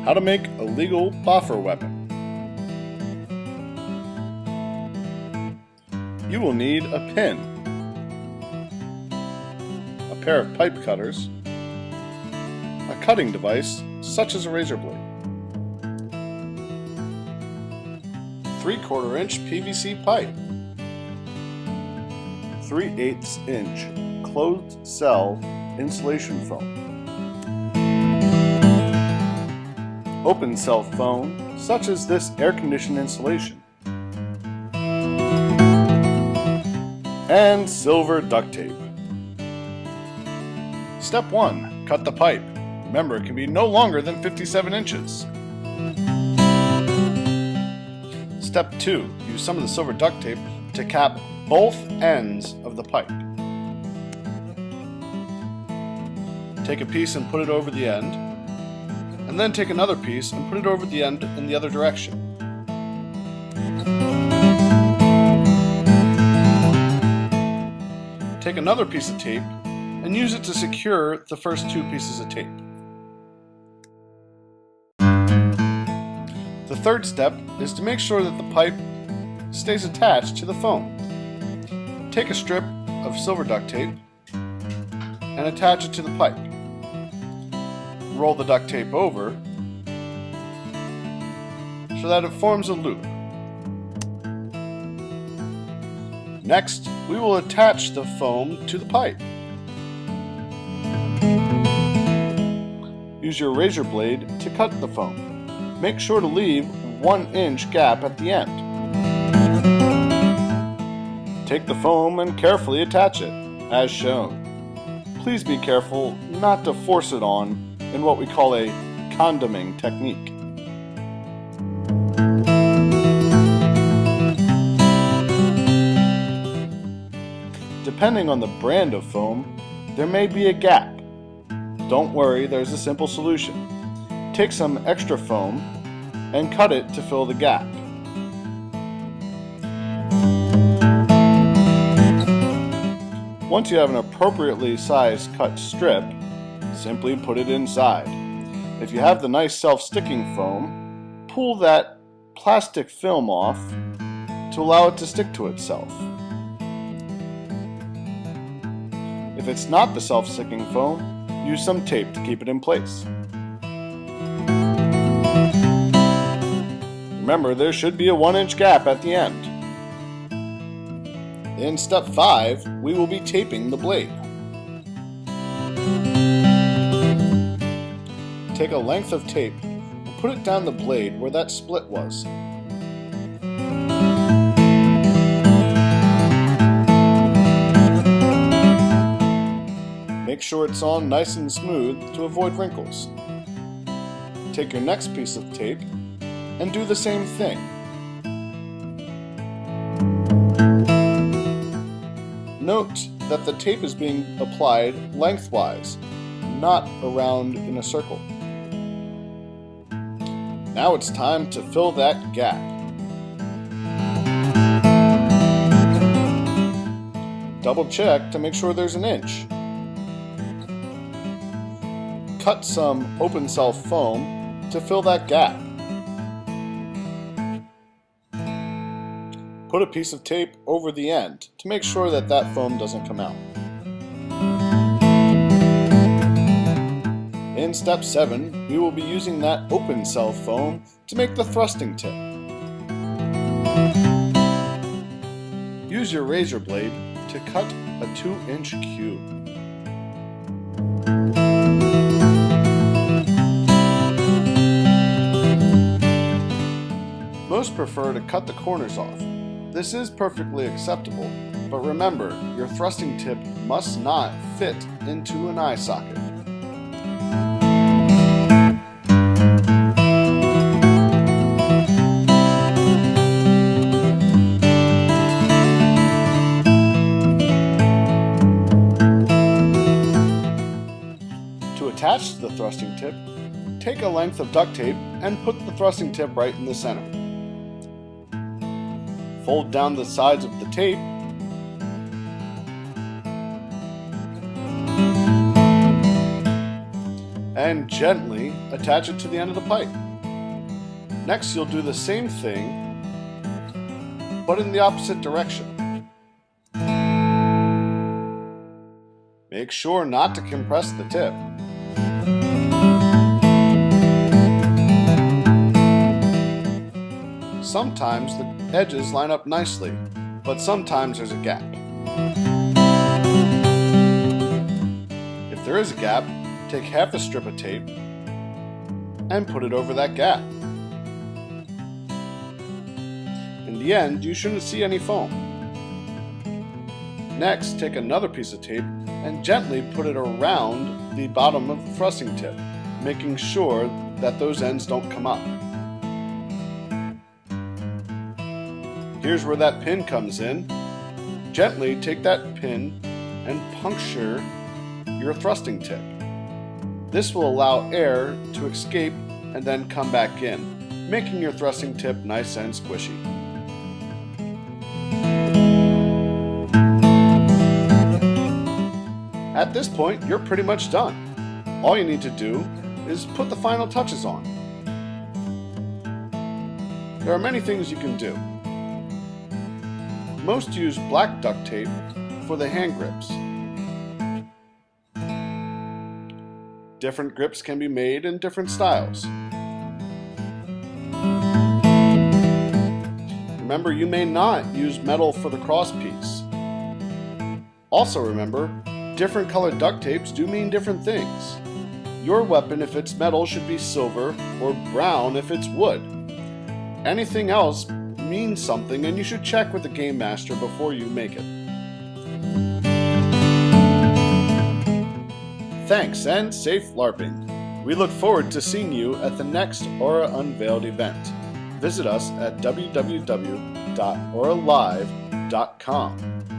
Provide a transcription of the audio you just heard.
How to make a legal Boffer weapon. You will need a pin, a pair of pipe cutters, a cutting device such as a razor blade, 3/4 inch PVC pipe, 3/8 inch closed cell insulation foam, open cell foam such as this air conditioned insulation, and silver duct tape. Step 1. Cut the pipe. Remember, it can be no longer than 57 inches. Step 2. Use some of the silver duct tape to cap both ends of the pipe. Take a piece and put it over the end, and then take another piece and put it over the end in the other direction. Take another piece of tape and use it to secure the first 2 pieces of tape. The third step is to make sure that the pipe stays attached to the foam. Take a strip of silver duct tape and attach it to the pipe. Roll the duct tape over so that it forms a loop. Next, we will attach the foam to the pipe. Use your razor blade to cut the foam. Make sure to leave 1 inch gap at the end. Take the foam and carefully attach it, as shown. Please be careful not to force it on in what we call a condoming technique. Depending on the brand of foam, there may be a gap. Don't worry, there's a simple solution. Take some extra foam and cut it to fill the gap. Once you have an appropriately sized cut strip, simply put it inside. If you have the nice self-sticking foam, pull that plastic film off to allow it to stick to itself. If it's not the self-sticking foam, use some tape to keep it in place. Remember, there should be a 1 inch gap at the end. In step 5, we will be taping the blade. Take a length of tape and put it down the blade where that split was. Make sure it's on nice and smooth to avoid wrinkles. Take your next piece of tape and do the same thing. Note that the tape is being applied lengthwise, not around in a circle. Now it's time to fill that gap. Double check to make sure there's an inch. Cut some open cell foam to fill that gap. Put a piece of tape over the end to make sure that that foam doesn't come out. In step 7, we will be using that open cell foam to make the thrusting tip. Use your razor blade to cut a 2 inch cube. Most prefer to cut the corners off. This is perfectly acceptable, but remember, your thrusting tip must not fit into an eye socket. To attach the thrusting tip, take a length of duct tape and put the thrusting tip right in the center. Fold down the sides of the tape and gently attach it to the end of the pipe. Next, you'll do the same thing, but in the opposite direction. Make sure not to compress the tip. Sometimes the edges line up nicely, but sometimes there's a gap. If there is a gap, take half a strip of tape and put it over that gap. In the end, you shouldn't see any foam. Next, take another piece of tape and gently put it around the bottom of the thrusting tip, making sure that those ends don't come up. Here's where that pin comes in. Gently take that pin and puncture your thrusting tip. This will allow air to escape and then come back in, making your thrusting tip nice and squishy. At this point, you're pretty much done. All you need to do is put the final touches on. There are many things you can do. Most use black duct tape for the hand grips. Different grips can be made in different styles. Remember, you may not use metal for the cross piece. Also remember, different colored duct tapes do mean different things. Your weapon, if it's metal, should be silver, or brown if it's wood. Anything else means something, and you should check with the game master before you make it. Thanks and safe LARPing. We look forward to seeing you at the next Aura Unveiled event. Visit us at www.auralive.com.